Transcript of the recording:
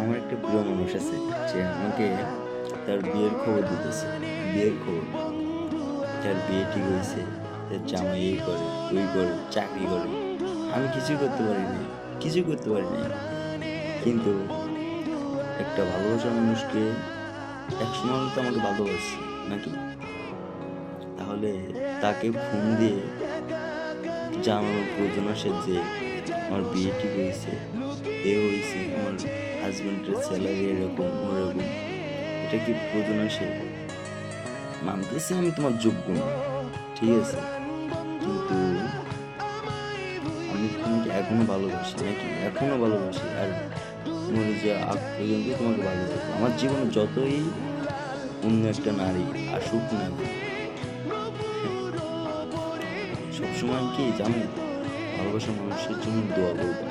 আমার একটা প্রিয় মানুষ আছে যে আমাকে তার বিয়ের খবর দিতেছে। বিয়ের খবর, তার বিয়ে ঠিক হয়েছে, তার জামাই এই করে ওই করে চাকরি করে। আমি কিছুই করতে পারি নাই, কিছুই করতে পারি নাই। কিন্তু একটা ভালোবাসার মানুষকে একসময় তো আমাকে ভালোবাসছে নাকি, তাহলে তাকে ফোন দিয়ে জানানোর প্রয়োজন আসে যে আমার বিয়ে ঠিক হয়েছে, এ হয়েছে, আমার হাজবেন্ডের স্যালারি এরকম ওরকম। এটা কি প্রয়োজন আসে? মানতেছি আমি তোমার যোগ্য না, ঠিক আছে, কিন্তু আমি তোমাকে এখনো ভালোবাসি নাকি, এখনো ভালোবাসি। আর মরে যে আগ পর্যন্ত তোমাকে ভালোবাসি। আমার জীবনে যতই অন্য একটা নারী আসুক না কেন, সবসময় কি জানো, ভালোবাসার মানুষের জন্য দোয়া করবা।